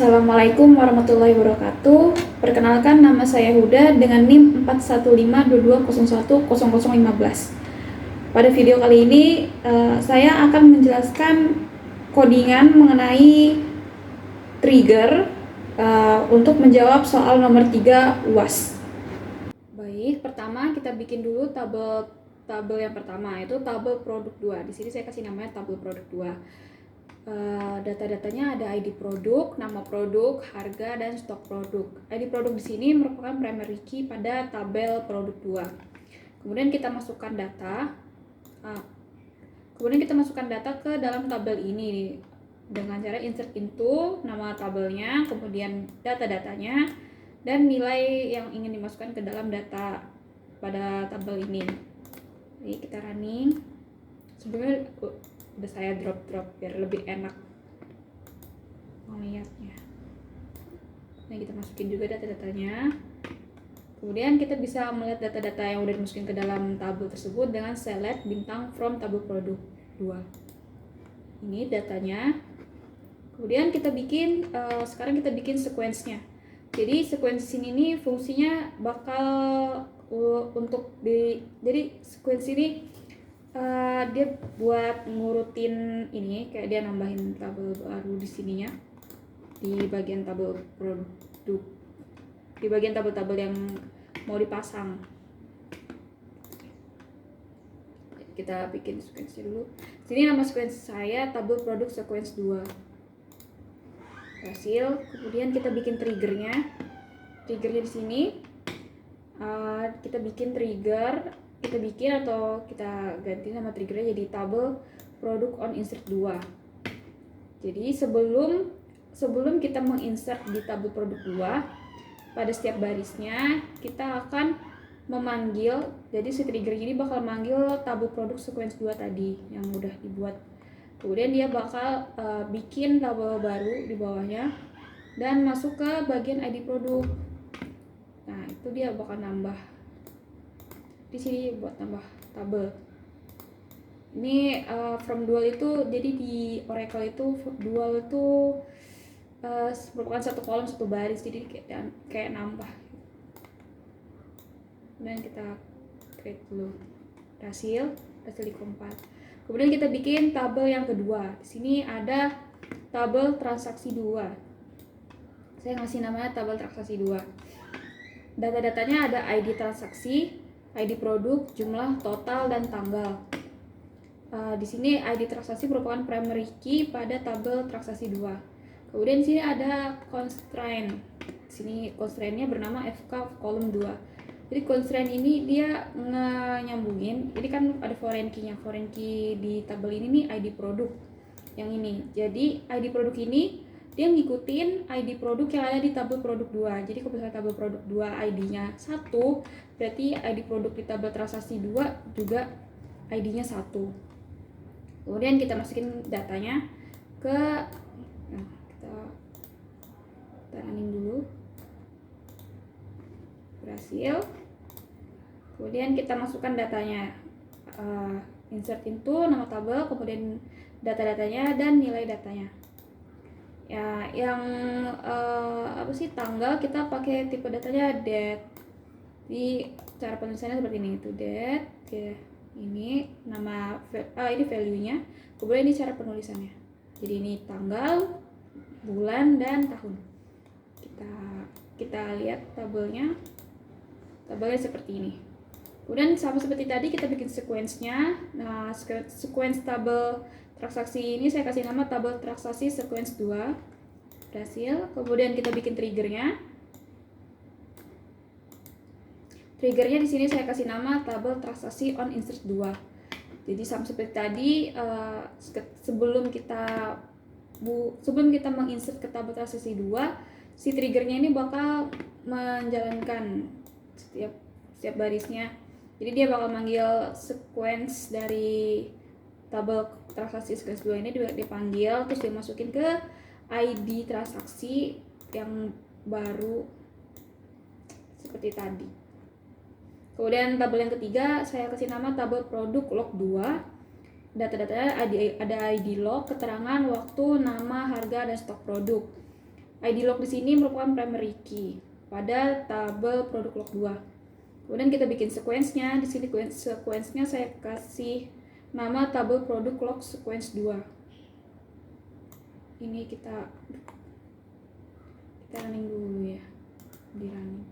Assalamualaikum warahmatullahi wabarakatuh. Perkenalkan, nama saya Huda dengan NIM 41522010015. Pada video kali ini saya akan menjelaskan codingan mengenai trigger untuk menjawab soal nomor 3 UAS. Baik, pertama kita bikin dulu tabel yang pertama, yaitu tabel produk 2. Di sini saya kasih namanya tabel produk 2. Data-datanya ada ID produk, nama produk, harga, dan stok produk. ID produk di sini merupakan primary key pada tabel produk 2. Kemudian kita masukkan data. Ke dalam tabel ini dengan cara insert into nama tabelnya, kemudian data-datanya, dan nilai yang ingin dimasukkan ke dalam data pada tabel ini. Jadi kita running. Sebenarnya udah saya drop biar lebih enak melihatnya. Nah, kita masukin juga data-datanya. Kemudian kita bisa melihat data-data yang udah dimasukin ke dalam tabel tersebut dengan select bintang from tabel produk 2. Ini datanya. Kemudian kita bikin sekarang kita bikin sequence-nya. Jadi sequence ini fungsinya bakal jadi sequence ini dia buat ngurutin ini, kayak dia nambahin tabel baru di sininya, di bagian tabel produk, di bagian tabel-tabel yang mau dipasang. Kita bikin sequence dulu. Sini nama sequence saya tabel produk sequence 2. Hasil. Kemudian kita bikin triggernya di sini. Kita bikin trigger, atau kita ganti nama triggernya jadi tabel produk on insert 2. Jadi sebelum kita menginsert di tabel produk 2, pada setiap barisnya kita akan memanggil, jadi si trigger ini bakal manggil tabel produk sequence 2 tadi yang udah dibuat. Kemudian dia bakal bikin tabel baru di bawahnya dan masuk ke bagian ID produk. Nah, itu dia bakal nambah di sini buat tambah tabel. Ini from dual itu, jadi di Oracle itu dual itu merupakan satu kolom satu baris, jadi kayak nambah. Dan kita create dulu hasil di compile. Kemudian kita bikin tabel yang kedua. Di sini ada tabel transaksi 2. Saya ngasih namanya tabel transaksi 2. Data-datanya ada ID transaksi, ID produk, jumlah, total, dan tanggal. Di sini ID transaksi merupakan primary key pada tabel transaksi 2. Kemudian di sini ada constraint. Di sini constraint-nya bernama FK column 2. Jadi constraint ini dia nyambungin. Ini kan ada foreign key-nya. Foreign key di tabel ini nih ID produk yang ini. Jadi ID produk ini dia ngikutin ID produk yang ada di tabel produk 2. Jadi kalau misalnya tabel produk 2 ID-nya 1, berarti ID produk di tabel transaksi 2 juga ID-nya 1. Kemudian kita masukin datanya ke kita running dulu. Berhasil. Kemudian kita masukkan datanya, insert into nama tabel, kemudian data-datanya dan nilai datanya. Ya, yang tanggal kita pakai tipe datanya date. Di cara penulisannya seperti ini, itu date, ya, ini nama ini value-nya, kemudian ini cara penulisannya. Jadi ini tanggal, bulan, dan tahun. Kita lihat tabelnya seperti ini. Kemudian sama seperti tadi kita bikin sequence-nya. Nah, sequence tabel transaksi ini saya kasih nama tabel transaksi sequence 2. Berhasil. Kemudian kita bikin triggernya. Triggernya di sini saya kasih nama tabel transaksi on insert 2. Jadi sama seperti tadi, sebelum kita menginsert ke tabel transaksi 2, si triggernya ini bakal menjalankan setiap barisnya. Jadi dia bakal manggil sequence dari tabel transaksi sequence 2 ini dipanggil, terus dimasukin ke ID transaksi yang baru seperti tadi. Kemudian tabel yang ketiga saya kasih nama tabel produk log 2. Data-datanya ada ID log, keterangan, waktu, nama, harga, dan stok produk. ID log di sini merupakan primary key pada tabel produk log 2. Kemudian kita bikin sequence-nya. Di sini sequence-nya saya kasih nama tabel produk log sequence 2. Ini kita running dulu ya, di running.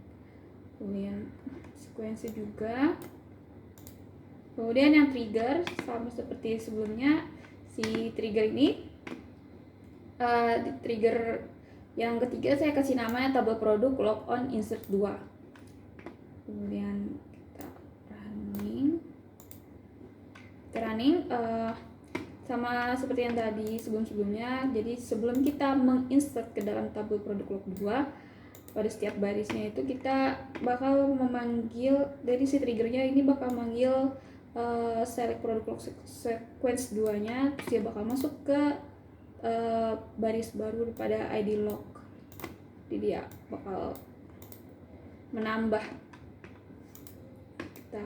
Kemudian sequence juga. Kemudian yang trigger sama seperti sebelumnya, si trigger ini di trigger yang ketiga saya kasih namanya tabel produk log on insert 2. Kemudian kita running sama seperti yang tadi sebelumnya. Jadi sebelum kita menginsert ke dalam tabel produk log 2, pada setiap barisnya itu kita bakal memanggil, dari si triggernya ini bakal manggil select produk log sequence 2 nya, terus dia bakal masuk ke baris baru pada ID log. Jadi dia bakal menambah. Kita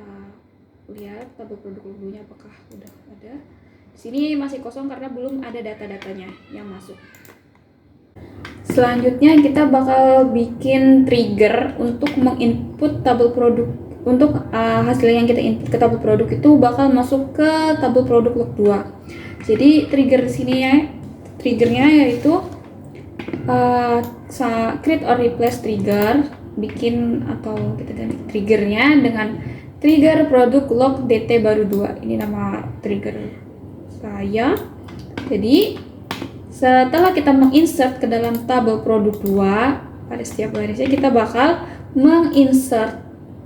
lihat tabel produk log 2 nya apakah udah ada. Di sini masih kosong karena belum ada data-datanya yang masuk. Selanjutnya kita bakal bikin trigger untuk menginput tabel produk. Untuk hasil yang kita input ke tabel produk itu bakal masuk ke tabel produk log 2. Jadi trigger di sini ya, triggernya yaitu create or replace trigger, bikin atau kita ganti triggernya dengan trigger produk log dt baru 2. Ini nama trigger saya. Jadi setelah kita menginsert ke dalam tabel produk 2, pada setiap barisnya kita bakal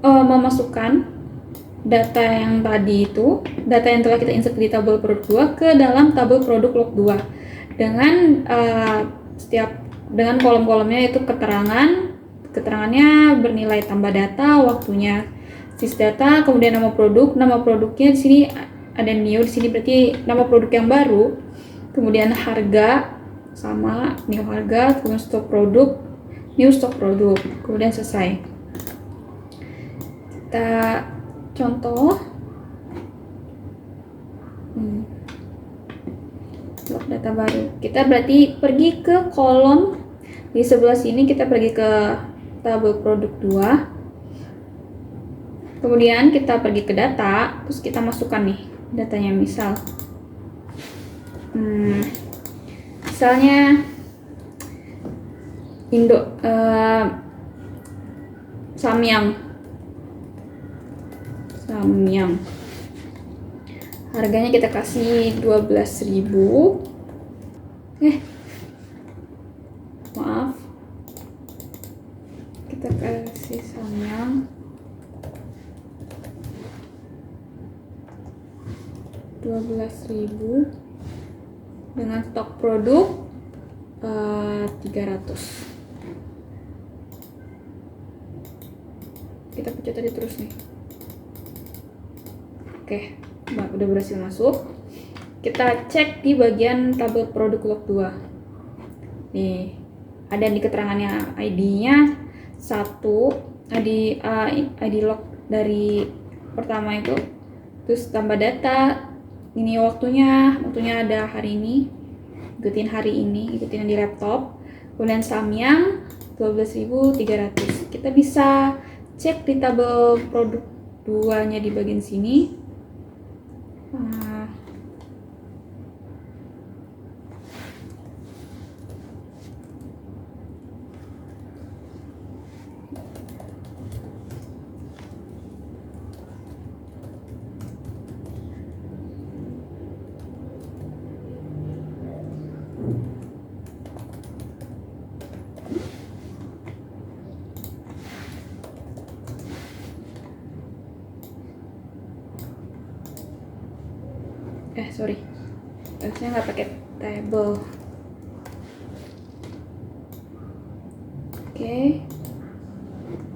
memasukkan data yang tadi itu, data yang telah kita insert di tabel produk 2 ke dalam tabel produk log 2 dengan dengan kolom-kolomnya itu keterangannya bernilai tambah data, waktunya sys data, kemudian nama produknya di sini ada new, di sini berarti nama produk yang baru, kemudian harga sama new harga, kemudian stok produk, new stok produk, kemudian selesai. Kita contoh log data baru. Kita berarti pergi ke kolom di sebelah sini, kita pergi ke tabel produk 2. Kemudian kita pergi ke data, terus kita masukkan nih datanya, misalnya Samyang. Harganya kita kasih 12.000. Maaf. Kita kasih Samyang 12.000 dengan stok produk 300. Kita pencet tadi terus nih. Oke, udah berhasil masuk. Kita cek di bagian tabel produk log 2. Nih, ada di keterangannya ID-nya 1, ID log dari pertama itu, terus tambah data. Ini waktunya ada hari ini, ikutin hari ini, ikutin yang di laptop. Kemudian Samyang 12.300. Kita bisa cek di tabel produk 2-nya di bagian sini. Sorry, saya nggak pakai table. Oke,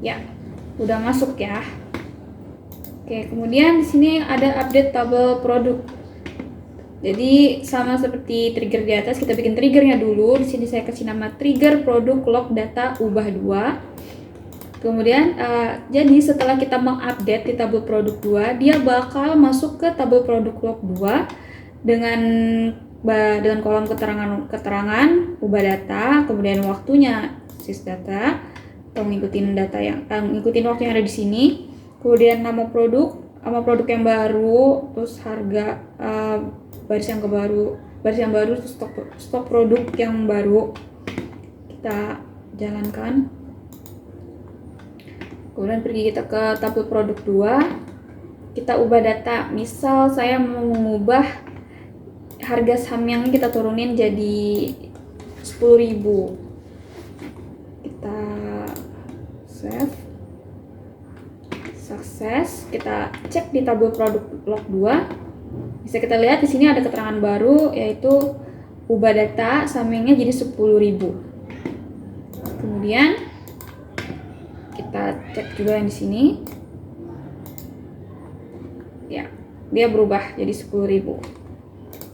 ya, udah masuk ya. Oke, kemudian di sini ada update tabel produk. Jadi sama seperti trigger di atas, kita bikin triggernya dulu. Di sini saya kasih nama trigger produk log data ubah 2. Kemudian jadi setelah kita mengupdate di tabel produk 2, dia bakal masuk ke tabel produk log 2 dengan dengan kolom keterangan ubah data, kemudian waktunya sys data atau ngikutin data yang ngikutin waktu yang ada di sini, kemudian nama produk yang baru, terus harga baris yang baru, terus stok produk yang baru kita jalankan. Kemudian pergi kita ke tabel produk 2, kita ubah data. Misal saya mau mengubah harga saham yang kita turunin jadi 10.000. Kita save, sukses. Kita cek di tabel produk log 2. Bisa kita lihat di sini ada keterangan baru, yaitu ubah data sahamnya jadi 10.000. Kemudian kita cek juga yang di sini. Ya, dia berubah jadi 10.000.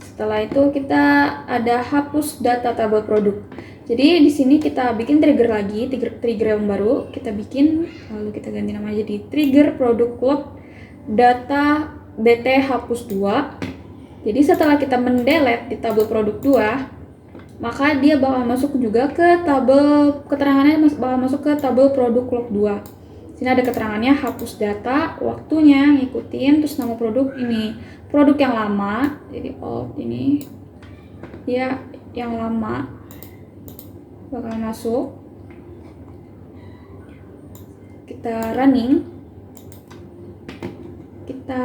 Setelah itu kita ada hapus data tabel produk. Jadi di sini kita bikin trigger lagi, trigger yang baru kita bikin, lalu kita ganti namanya jadi trigger produk log data dt hapus 2. Jadi setelah kita mendelete di tabel produk 2, maka dia bakal masuk juga ke tabel keterangannya, bakal masuk ke tabel produk log 2. Sini ada keterangannya hapus data, waktunya ngikutin, terus nama produk ini. Produk yang lama, jadi old ini. Ya, yang lama bakal masuk. Kita running. Kita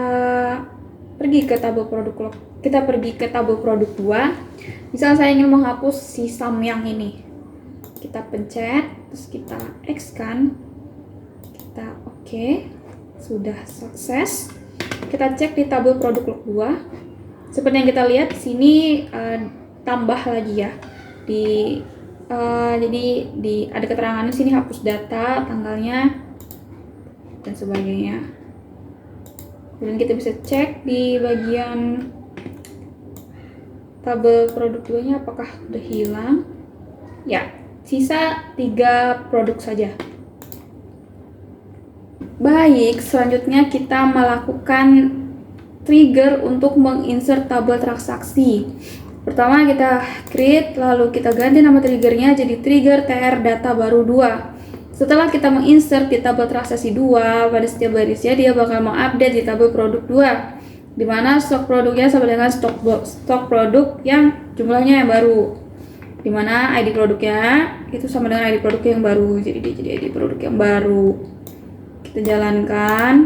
pergi ke tabel produk log. Kita pergi ke tabel produk 2. Misal saya ingin menghapus si sum yang ini. Kita pencet, terus kita X kan. Kita oke, sudah sukses. Kita cek di tabel produk log 2. Seperti yang kita lihat di sini tambah lagi ya. Jadi ada keterangan di sini hapus data, tanggalnya dan sebagainya. Kemudian kita bisa cek di bagian tabel produk 2-nya apakah udah hilang. Ya, sisa 3 produk saja. Baik, selanjutnya kita melakukan trigger untuk menginsert tabel transaksi. Pertama kita create, lalu kita ganti nama triggernya jadi trigger TR data baru 2. Setelah kita menginsert di tabel transaksi 2, pada setiap barisnya dia bakal mengupdate di tabel produk 2, dimana stok produknya sama dengan stok produk yang jumlahnya yang baru, dimana ID produknya itu sama dengan ID produk yang baru, jadi ID produk yang baru. Kita jalankan,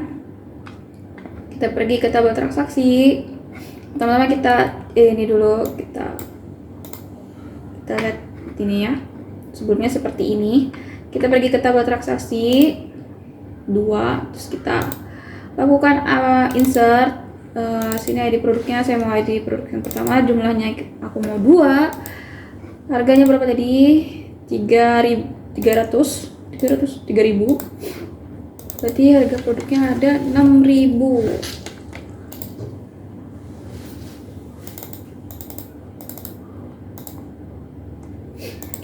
kita pergi ke tabel transaksi. Pertama-tama kita ini dulu, kita lihat ini ya, sebelumnya seperti ini. Kita pergi ke tabel transaksi 2, terus kita lakukan insert. Sini ID produknya, saya mau ID produk yang pertama, jumlahnya aku mau 2, harganya berapa tadi? 3.000. Berarti harga produknya ada 6.000.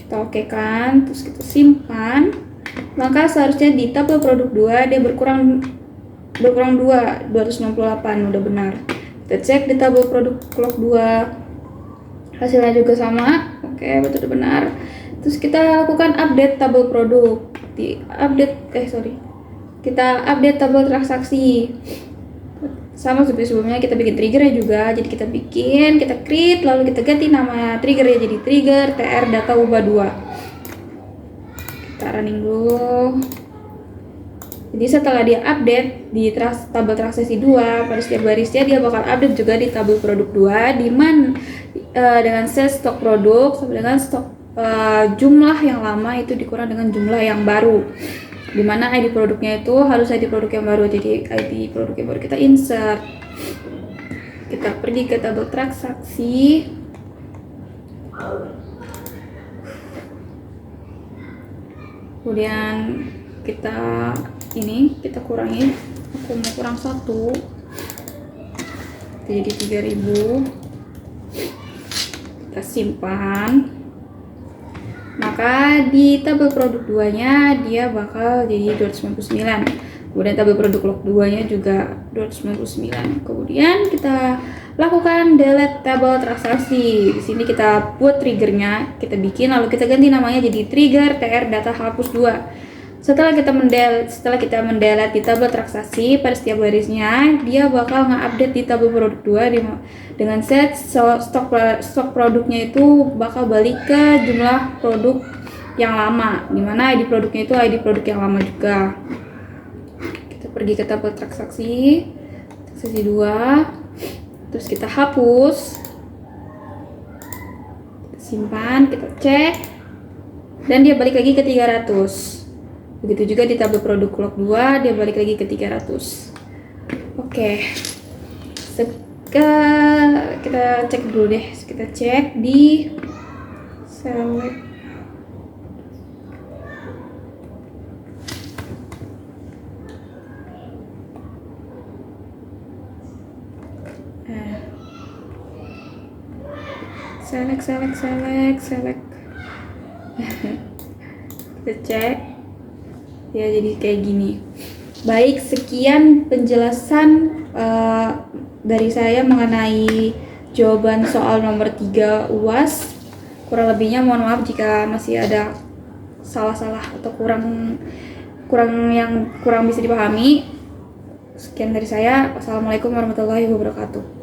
Kita oke kan, terus kita simpan. Maka seharusnya di tabel produk 2 dia berkurang 2, 268, udah benar. Kita cek di tabel produk log 2, hasilnya juga sama. Oke, betul, benar. Terus kita lakukan update tabel produk. Kita update tabel transaksi. Sama seperti sebelumnya, kita bikin triggernya juga. Jadi kita create, lalu kita ganti nama triggernya jadi trigger TR data ubah 2. Kita running dulu. Jadi setelah dia update di tabel transaksi 2, pada setiap barisnya dia bakal update juga di tabel produk 2, dengan set stok produk sama dengan stok jumlah yang lama itu dikurang dengan jumlah yang baru, dimana ID produknya itu harus ID produk yang baru. Jadi ID produk yang baru kita insert. Kita pergi ke tabel transaksi. Kemudian kita kurangi. Aku mau kurang 1, jadi 3.000. Kita simpan. Maka di tabel produk 2 nya dia bakal jadi 299. Kemudian tabel produk log 2-nya juga 299. Kemudian kita lakukan delete tabel transaksi. Di sini kita buat triggernya, kita bikin lalu kita ganti namanya jadi trigger tr data hapus 2. Setelah kita mendelete di tabel transaksi pada setiap barisnya, dia bakal nge-update di tabel produk 2 dengan set stok produknya itu bakal balik ke jumlah produk yang lama, dimana ID produknya itu ID produk yang lama juga. Kita pergi ke tabel transaksi 2, terus kita hapus, kita simpan, kita cek, dan dia balik lagi ke 300. Begitu juga di tabel produk log 2, dia balik lagi ke 300. Oke, kita cek dulu deh, kita cek di select. Select. Kita cek ya, jadi kayak gini. Baik, sekian penjelasan dari saya mengenai jawaban soal nomor 3 UAS. Kurang lebihnya mohon maaf jika masih ada salah-salah atau kurang bisa dipahami. Sekian dari saya. Wassalamualaikum warahmatullahi wabarakatuh.